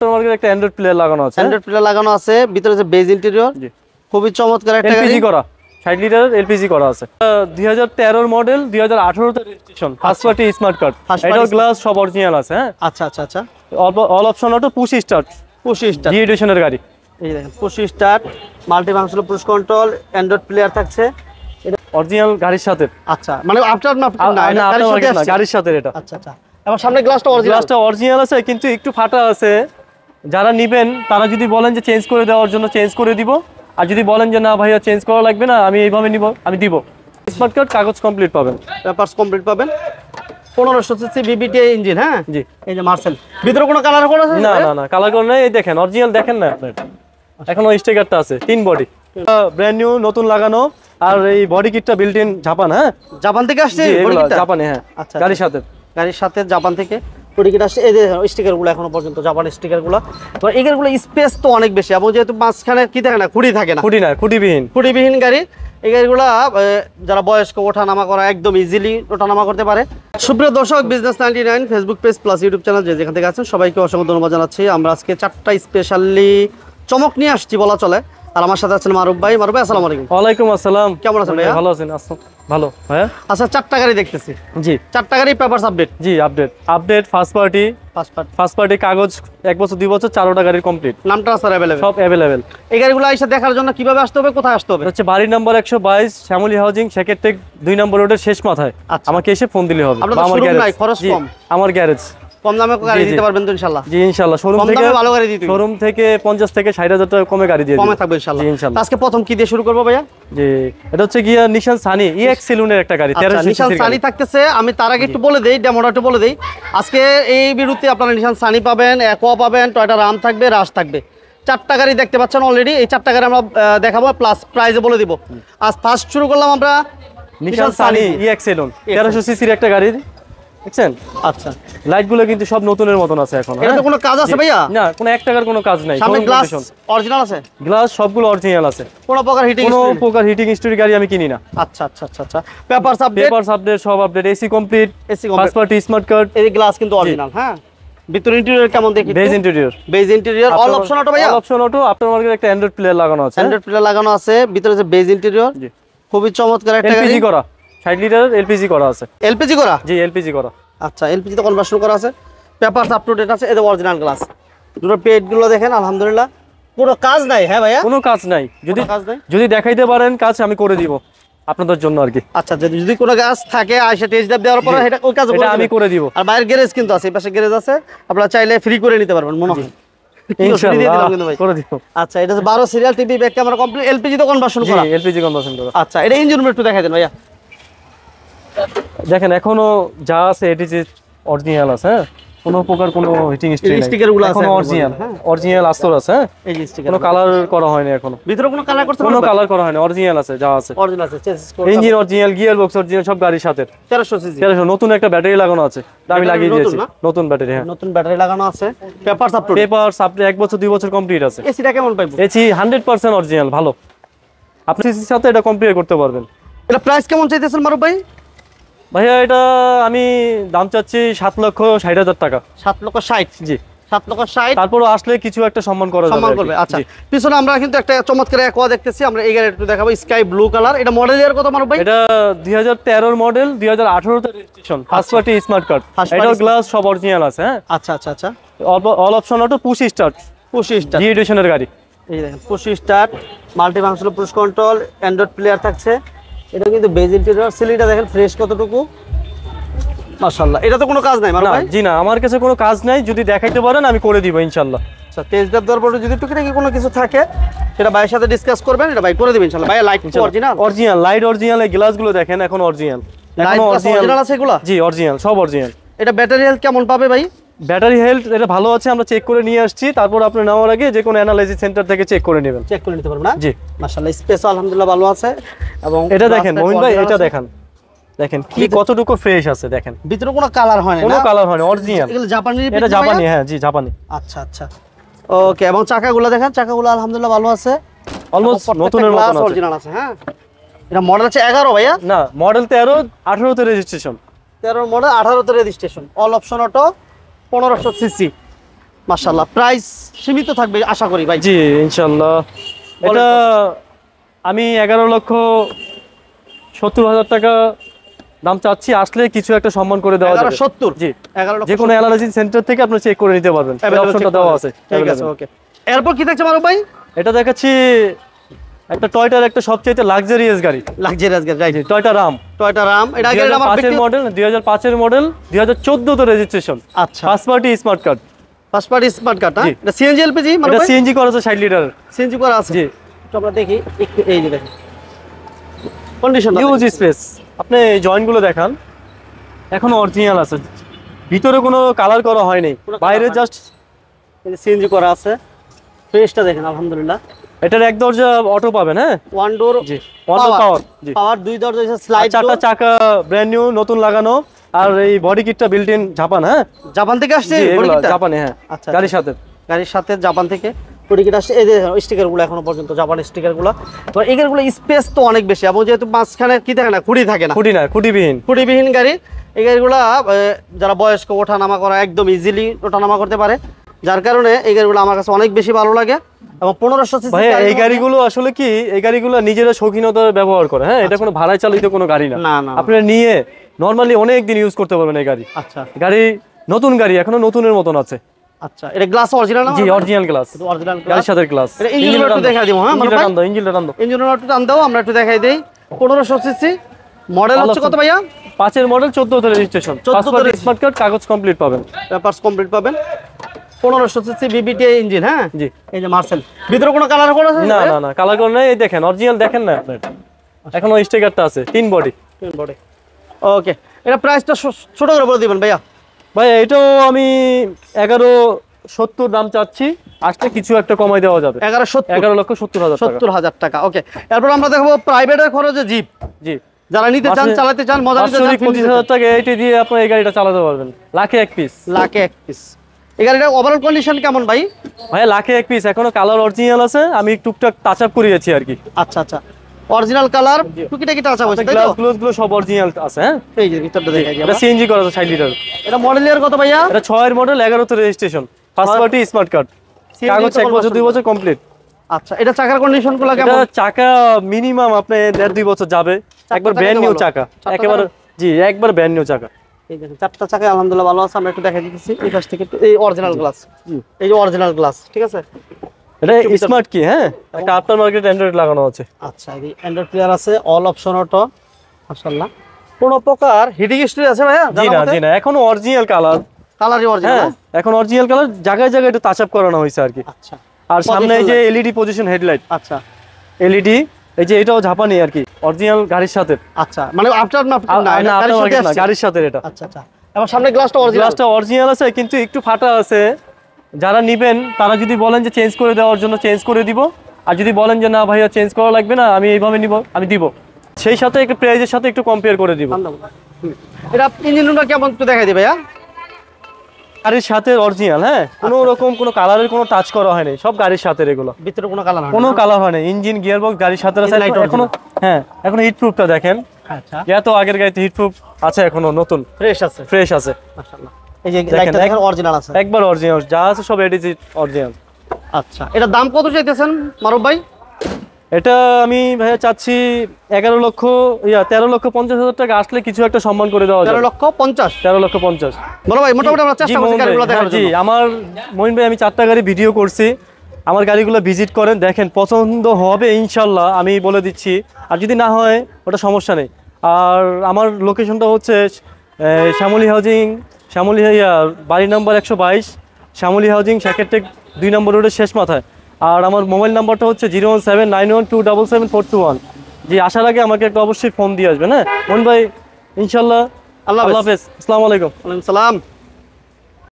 তোমাদের একটা Android player লাগানো আছে। অ্যান্ড্রয়েড প্লেয়ার লাগানো আছে, ভিতরে যে বেজ ইন্টেরিয়র, খুবই চমৎকার একটা গাড়ি। এলপিজি করা 60 লিটারের এলপিজি করা আছে। 2013 এর মডেল, 2018 তে registration, first party smart card. এটার গ্লাস সব অরিজিনাল আছে। হ্যাঁ, আচ্ছা আচ্ছা আচ্ছা। All option auto, push start. G এডিশনের গাড়ি। এই দেখেন push start, multi functional push control, Android player থাকছে। এটা অরিজিনাল গাড়ির সাথে। আচ্ছা, মানে আফটার না গাড়ির সাথে এটা। আচ্ছা আচ্ছা। এবং সামনে গ্লাসটা অরিজিনাল আছে, কিন্তু একটু ফাটা আছে। যারা নেবেন তারা যদি বলেন যে চেঞ্জ করে দেওয়ার জন্য চেঞ্জ করে দিব, আর যদি বলেন যে না ভাইয়া চেঞ্জ করা লাগবে না, আমি এইভাবে নিব, আমি দিব। স্মার্ট কার্ড কাগজ কমপ্লিট পাবেন, পেপারস কমপ্লিট পাবেন। 1500 সিসি বিবিটি ইঞ্জিন। হ্যাঁ জি, এই যে মার্সেল। ভিতরে কোনো কালার করা আছে? না না না, কালার করা নাই। এই দেখেন অরিজিনাল, দেখেন না আপনার এখনো স্টিকারটা আছে। 3 বডি ব্র্যান্ড নিউ, নতুন লাগানো। আর এই বডি কিটটা বিল্ট ইন জাপান। হ্যাঁ, জাপান থেকে আসছে বডি কিটটা? জাপানে। হ্যাঁ, আচ্ছা, গাড়ির সাথে জাপান থেকে বডি কিট আসছে। এই যে স্টিকারগুলো এখনো পর্যন্ত জাপানের স্টিকারগুলো। তো এইগুলো স্পেস তো অনেক বেশি, এবং যেহেতু মাঝখানে কি থাকে না, খুঁটি থাকে না। খুঁটিবিহীন গাড়ি। এই গাড়িগুলা যারা বয়স্ক ওঠানামা করা একদম ইজিলি ওঠানামা করতে পারে। সুপ্রিয় দর্শক, business 99 Facebook page plus YouTube channel যেখান থেকে আছেন সবাইকে অসংখ্য ধন্যবাদ জানাচ্ছি। আমরা আজকে 4টা স্পেশালি চমক নিয়ে আসছি বলা চলে। আর আমার সাথে আছেন মারুফ ভাই। মারুফ ভাই, আসসালামু আলাইকুম। ওয়ালাইকুম আসসালাম। কেমন আছেন ভাই? ভালো আছেন? ভালো ভাইয়া। আচ্ছা, 4টা গাড়ি দেখতেছি। জি, 4টা গাড়ি পেপারস আপডেট। জি, আপডেট ফার্স্ট পার্টি কাগজ 1 বছর 2 বছর 4টা গাড়ির কমপ্লিট। নামটা স্যার अवेलेबल? সব अवेलेबल। এই গাড়িগুলো এসে দেখার জন্য কিভাবে আসতে হবে, কোথায় আসতে হবে? হচ্ছে বাড়ি নাম্বার 122, শ্যামলী হাউজিং, সেকেটেক 2 নম্বর রোডের শেষ মাথায়। আমাকে এসে ফোন দিলে হবে। আমার গ্যারেজ, খরচ কম, আমার গ্যারেজ। কম দামে গাড়ি দিতে পারবেন তো ইনশাআল্লাহ? জি ইনশাআল্লাহ। শোরুম থেকে ভালো গাড়ি দিতে, শোরুম থেকে 50 থেকে 60,000 টাকা কমে গাড়ি দিয়ে দিই। কমে থাকবে ইনশাআল্লাহ। আজকে প্রথম কি দিয়ে শুরু করব ভাইয়া? জি, এটা হচ্ছে গিয়া নিশান সানি EX সেলুনের একটা গাড়ি। 1300 সিসি নিশান সানি থাকতেছে। আমি তার আগে একটু বলে দেই, ডেমোটা একটু বলে দেই। আজকে এই বিরুদ্ধে আপনারা নিশান সানি পাবেন, অ্যাকোয়া পাবেন, টয়োটা রাম থাকবে, রাশ থাকবে। 4টা গাড়ি দেখতে পাচ্ছেন অলরেডি। এই 4টা গাড়ি আমরা দেখাবো, প্লাস প্রাইজে বলে দিব। আজ ফার্স্ট শুরু করলাম আমরা নিশান সানি EX সেলুন, 1300 সিসির একটা গাড়ি। দেখছেন? আচ্ছা, লাইটগুলো কিন্তু সব নতুনের মতন আছে এখন। এটা তো কোনো কাজ আছে ভাইয়া? না, কোনো 1 টাকার কোনো কাজ নাই। সামনে গ্লাস অরিজিনাল আছে? গ্লাস সবগুলো অরিজিনাল আছে। কোনো প্রকার হিটিং হিস্টরি গাড়ি আমি কিনি না। আচ্ছা আচ্ছা আচ্ছা আচ্ছা। পেপারস আপডেট সব update. AC complete, first party smart card. এই গ্লাস কিন্তু অরিজিনাল। হ্যাঁ, ভিতর ইন্টেরিয়র কেমন দেখি? Beige interior all option auto ভাইয়া? All option auto. আপনার মার্কেটে একটা অ্যান্ড্রয়েড প্লেয়ার লাগানো আছে। অ্যান্ড্রয়েড প্লেয়ার লাগানো আছে, ভিতরে যে বেজ ইন্টেরিয়র, খুবই চমৎকার একটা গাড়ি। এলপিজি করা 60 লিটারের এলপিজি করা আছে। এলপিজি করা? জি, এলপিজি করা। আচ্ছা, এলপিজি তো কনভার্সন করা আছে। পেপারস আপ টু ডেট আছে। এই যে অরিজিনাল গ্লাস। দুটো পেটগুলো দেখেন, আলহামদুলিল্লাহ কোনো কাজ নাই। হ্যাঁ ভাইয়া, কোনো কাজ নাই। যদি দেখাইতে পারেন কাজ, আমি করে দিব আপনাদের জন্য আর কি। আচ্ছা, যদি কোনো কাজ থাকে আইসা টেস্ট ড্রাইভ দেওয়ার পরে এটা ওই কাজ আমি করে দিব। আর বাইরের গ্যারেজ কিন্তু আছে, এই পাশে গ্যারেজ আছে, আপনারা চাইলে ফ্রি করে নিতে পারবেন মনে হয়। ইনশাআল্লাহ করে দিব। আচ্ছা, এটা 12 serial TV, back camera complete, LPG তো কনভার্সন করা? জি, এলপিজি কনভার্সন করা। আচ্ছা, এটা ইঞ্জিন রুম একটু দেখাই দেন ভাইয়া। দেখেন এখনো যা আছে এটি যে অরিজিনাল আছে। হ্যাঁ, কোনো প্রকার কোনো হিটিং স্টিকারগুলো আছে এখনো অরিজিনাল আস্তর আছে। হ্যাঁ, এই যে স্টিকার, কোনো কালার করা হয়নি এখনো। ভিতরে কোনো কালার করতে কোনো কালার করা হয়নি, অরিজিনাল আছে যা আছে। অরিজিনাল আছে, chassis code, engine original, gear box original, সব গাড়ির সাথে। 1300 সিসি, 1300। নতুন একটা ব্যাটারি লাগানো আছে, আমি লাগিয়ে দিয়েছি। নতুন ব্যাটারি। হ্যাঁ, নতুন ব্যাটারি লাগানো আছে। পেপারস আপ টু 1 বছর 2 বছর কমপ্লিট আছে। এসিটা কেমন পাইবো? এসি 100% অরিজিনাল, ভালো। আপনি সিসির সাথে এটা কম্পেয়ার করতে পারবেন। এটা প্রাইস কেমন চাইতেছেন মারুফ ভাই? ভাইয়া এটা আমি দাম চাচ্ছি 7,60,000 টাকা। 7,60,000? জি, 7,60,000। তারপরও আসলে কিছু একটা সম্মান করা যাবে। আচ্ছা, পিছনে আমরা কিন্তু একটা চমৎকার অ্যাকোয়া দেখতেছি। আমরা এই গাড়ি একটু দেখাবো, স্কাই ব্লু কালার। এটা মডেল ইয়ার কত মারুফ ভাই? এটা 2013 এর মডেল, 2018 তে registration, first party smart card. এটার গ্লাস সব অরিজিনাল আছে। হ্যাঁ, আচ্ছা আচ্ছা আচ্ছা। All option auto, push start. G এডিশনের গাড়ি। এই দেখেন push start, multi functional push control, Android player থাকছে। এটা কিন্তু বেজ ইন্টেরিয়র। সিলিংটা দেখেন ফ্রেশ কতটুকু, মাশাআল্লাহ। এটা তো কোনো কাজ নাই মারুফ ভাই? জি না, আমার কাছে কোনো কাজ নাই। যদি দেখাইতে পারেন আমি করে দিব ইনশাআল্লাহ। আচ্ছা, টেস্ট ড্রাইভ দেওয়ার পরে যদি টুকিটাকি কোনো কিছু থাকে সেটা ভাইয়ের সাথে ডিসকাস করবেন, এটা ভাই করে দিবেন ইনশাআল্লাহ। ভাই লাইট অরিজিনাল, লাইট অরিজিনাল। এই গ্লাসগুলো দেখেন এখন অরিজিনাল। এখন অরিজিনাল আছে এগুলো? জি অরিজিনাল, সব অরিজিনাল। এটা ব্যাটারি হেলথ কেমন পাবে ভাই? ব্যাটারি হেলথ এটা ভালো আছে, আমরা চেক করে নিয়ে আসছি। তারপর আপনি নেওয়ার আগে যে কোনো অ্যানালাইসিস সেন্টার থেকে চেক করে নেবেন। চেক করে নিতে পারবেন না? জি মাশাআল্লাহ, স্পেস আলহামদুলিল্লাহ ভালো আছে। এবং এটা দেখেন মহিন ভাই, এটা দেখেন কি কতটুকু ফ্রেশ আছে। দেখেন ভিতরে কোনো কালার হয় না? কোনো কালার হয় না, অরিজিনাল। এগুলো জাপানি? এটা জাপানি। হ্যাঁ জি, জাপানি। আচ্ছা আচ্ছা, ওকে। এবং চাকাগুলো দেখেন, চাকাগুলো আলহামদুলিল্লাহ ভালো আছে, অলমোস্ট নতুনের মতো আছে। অরিজিনাল আছে। হ্যাঁ, এটা মডেল আছে 11 ভাইয়া? না, মডেল 13, 18 তে রেজিস্ট্রেশন। 13 মডেল, 18 তে registration. All option auto, 1500 CC. মাশাআল্লাহ, প্রাইস সীমিত থাকবে আশা করি ভাই। জি ইনশাআল্লাহ। এটা আমি 11,70,000 টাকা দাম চাচ্ছি, আসলে কিছু একটা সম্মান করে দেওয়া যাবে। 11,70 জি 11,70 যে কোনো অ্যানালাইসিস সেন্টার থেকে আপনি চেক করে নিতে পারবেন, এই অপশনটা দেওয়া আছে। ঠিক আছে, ওকে। এরপর কি থাকছে মারুফ ভাই? এটা দেখাচ্ছি একটা টয়টার একটা সবচেয়ে লাক্সারিয়াস গাড়ি, লাক্সারিয়াস গাড়ি, right. Toyota Ram. Toyota Ram, এটা আগে আমার 2005 এর মডেল, 2005 এর মডেল, 2014 তে রেজিস্ট্রেশন। আচ্ছা, first party smart card. First party smart card, জি। এটা সিএনজি এলপিজি মারুফ এটা ভাই? সিএনজি করা আছে 60 লিটার। সিএনজি করা আছে, জি। তো আমরা দেখি একটু, এই যে দেখেন কন্ডিশন, হিউজ স্পেস। আপনি এই জয়েন্টগুলো দেখান, এখনো অরিজিনাল আছে, ভিতরে কোনো কালার করা হয়নি, বাইরে জাস্ট এই যে সিএনজি করা আছে। ফ্রেশটা দেখেন আলহামদুলিল্লাহ। এটার এক দরজা অটো পাবেন। হ্যাঁ, ওয়ান ডোর, জি, ওয়ান ডোর পাওয়ার। জি, পাওয়ার, দুই দরজা স্লাইড, চারটা চাকা ব্র্যান্ড নিউ নতুন লাগানো, আর এই বডি কিটটা বিল্ট ইন জাপান। হ্যাঁ, জাপান থেকে আসছে জি, বডি এগুলো কিটটা? জাপানে। হ্যাঁ, আচ্ছা, গাড়ির সাথে। গাড়ির সাথে জাপান থেকে বডি কিট আসছে। এই যে স্টিকার গুলো এখনো পর্যন্ত জাপান স্টিকার গুলো। তো এগুলো স্পেস তো অনেক বেশি, এবং যেহেতু মাঝখানে কি থাকে না, খুঁটি থাকে না, খুঁটি না, খুঁটিবিহীন। খুঁটিবিহীন গাড়ি। এই গাড়িগুলো যারা বয়স্ক ওঠানামা করা একদম ইজিলি ওঠানামা করতে পারে, যার কারণে এই গাড়িগুলো আমার কাছে অনেক বেশি ভালো লাগে। এবং 1500 সিসি ভাই এই গাড়িগুলো আসলে কি, এই গাড়িগুলো নিজেরা শৌখিনতা ব্যবহার করে। হ্যাঁ, এটা কোনো ভাড়ায় চালিত কোনো গাড়ি না। না না, আপনারা নিয়ে নরমালি অনেক দিন ইউজ করতে পারবেন এই গাড়ি। আচ্ছা গাড়ি নতুন গাড়ি, এখনো নতুনের মতন আছে। আচ্ছা, এটা গ্লাস অরিজিনাল না? জি, অরিজিনাল গ্লাস, অরিজিনাল গাড়ির সাথে গ্লাস। এটা ইঞ্জিনটা একটু দেখাই দিই। হ্যাঁ, ইঞ্জিনটা টান দাও, ইঞ্জিনটা টান দাও। ইঞ্জিনটা একটু টান দাও, আমরা একটু দেখাই দেই। 1500 সিসি মডেল হচ্ছে কত ভাইয়া? 5 এর মডেল, 14 তে রেজিস্ট্রেশন, 14 তে স্মার্ট কার্ড, কাগজ কমপ্লিট পাবেন, পেপারস কমপ্লিট পাবেন। 1500 সিসি বিবিটি ইঞ্জিন। হ্যাঁ, জি। এই যে মার্সেল, ভিতরে কোনো কালার করা আছে? না না না, কালার করে নাই। এই দেখেন অরিজিনাল, দেখেন না আপনার, এখনো স্টিকারটা আছে, 3 বডি। ওকে, এটা প্রাইসটা ছোট করে বলে দিবেন ভাইয়া। ভাই এটাও আমি 11,70 দাম চাচ্ছি, আসলে কিছু একটা কমাই দেওয়া যাবে। 11,70,000 টাকা। 11,70,000 টাকা। ওকে, এরপর আমরা দেখবো প্রাইভেটের খরচে জিপ, জি, যারা নিতে চান, চালাতে চান, মজা নিতে চান, 25,000 টাকা এইটি দিয়ে আপনি এই গাড়িটা চালাতে পারবেন, লাখে এক পিস। লাখে এক পিস। এই গাড়িটার ওভারঅল কন্ডিশন কেমন ভাই? ভাই লাখে এক পিস, এখনো কালার অরিজিনাল আছে, আমি টুকটাক টাচ আপ করিয়েছি আর কি। আচ্ছা আচ্ছা, অরিজিনাল কালার, টুকিটাকি টাচ আপ আছে, তাই তো? গ্লাস গুলো সব অরিজিনাল আছে। হ্যাঁ, এই যে ভিতরটা দেখাই দিই এটা আমরা। সিএনজি করা আছে 60 লিটার। এটা মডেল ইয়ার কত ভাইয়া? এটা 6 এর মডেল, 11 তে registration, first party smart card, কাগজ 1 বছর 2 বছর কমপ্লিট। আচ্ছা, এটা চাকার কন্ডিশন গুলো এটা কেমন? চাকা মিনিমাম আপনি 1.5-2 বছর যাবে, একবার ব্র্যান্ড নিউ চাকা, একেবারে। জি, একবার ব্র্যান্ড নিউ চাকা। এই দেখেন চারটা চাকা আলহামদুলিল্লাহ ভালো আছে। আমরা একটু দেখাই দিতেছি এই পাশ থেকে। এই অরিজিনাল গ্লাস, এই যে অরিজিনাল গ্লাস, ঠিক আছে। এটা স্মার্ট কি, হ্যাঁ, একটা আফটার মার্কেট অ্যান্ড্রয়েড লাগানো আছে। আচ্ছা, এই অ্যান্ড্রয়েড প্লেয়ার আছে, অল অপশন অটো, মাশাআল্লাহ। কোন প্রকার হিটিং স্টোরি আছে ভাইয়া? জি না, জি না, এখনো অরিজিনাল কালার, কালারই অরিজিনাল। হ্যাঁ, এখন অরিজিনাল কালার, জায়গায় জায়গায় একটু টাচ আপ করানো হয়েছে আর কি। আচ্ছা, আর সামনে এই যে এলইডি পজিশন হেডলাইট, আচ্ছা এলইডি, এই যে এটাও জাপানি আর কি, অরিজিনাল গাড়ির সাথে। আচ্ছা, মানে আফটার না, না, আপনার মার্কেট না, গাড়ির সাথে এটা। আচ্ছা আচ্ছা, এবং সামনে গ্লাসটা অরিজিনাল। গ্লাসটা অরিজিনাল আছে, কিন্তু একটু ফাটা আছে। যারা নিবেন তারা যদি বলেন যে চেঞ্জ করে দেওয়ার জন্য চেঞ্জ করে দিব, আর যদি বলেন যে না ভাইয়া চেঞ্জ করা লাগবে না, আমি এইভাবে নিব, আমি দিব, সেই সাথে একটু প্রাইজের সাথে একটু কম্পেয়ার করে দিব। এটা ইঞ্জিনটা কেমন একটু দেখাই দিই ভাইয়া। গাড়ির সাথে অরিজিনাল, হ্যাঁ, কোনো রকম কোনো কালারের কোনো টাচ করা হয়নি, সব গাড়ির সাথে এগুলো, ভিতরে কোনো কালার কোনো কালার হয়নি। ইঞ্জিন গিয়ার বক্স গাড়ির সাথে আছে এখনো। হ্যাঁ, এখন হিট প্রুফটা দেখেন। আচ্ছা, এত আগের গাড়িতে হিট প্রুফ আছে, এখনো নতুন ফ্রেশ আছে, ফ্রেশ আছে, মাশাআল্লাহ। এই যে লাইটটা দেখেন অরিজিনাল আছে, একবার অরিজিনাল, যা আছে সব এডিজি অরিজিনাল। আচ্ছা, এটা দাম কত চাইতেছেন মারুফ ভাই? এটা আমি ভাইয়া চাচ্ছি 13,50,000 টাকা, আসলে কিছু একটা সম্মান করে দেওয়া যাবে। 13,50,000। 13,50,000। বলো ভাই, মোটামুটি আমরা চেষ্টা করছি গাড়িগুলো দেখার জি, জন্য। আমার মহিন ভাই, আমি 4টা গাড়ি ভিডিও করছি, আমার গাড়িগুলো ভিজিট করেন, দেখেন, পছন্দ হবে ইনশাল্লাহ, আমি বলে দিচ্ছি। আর যদি না হয় ওটা সমস্যা নেই। আর আমার লোকেশনটা হচ্ছে শ্যামলী হাউজিং, শ্যামলী বাড়ি নাম্বার 122, শ্যামলী হাউজিং, সেকেন্ডটেক 2 নম্বর রোডের শেষ মাথায়। আর আমার মোবাইল নাম্বারটা হচ্ছে 01791277421। জি, আসার আগে আমাকে একটা অবশ্যই ফোন দিয়ে আসবেন। হ্যাঁ মোহন ভাই, ইনশাল্লাহ। আল্লাহ হাফেজ, আসসালামু আলাইকুম। ওয়ালাইকুম সালাম।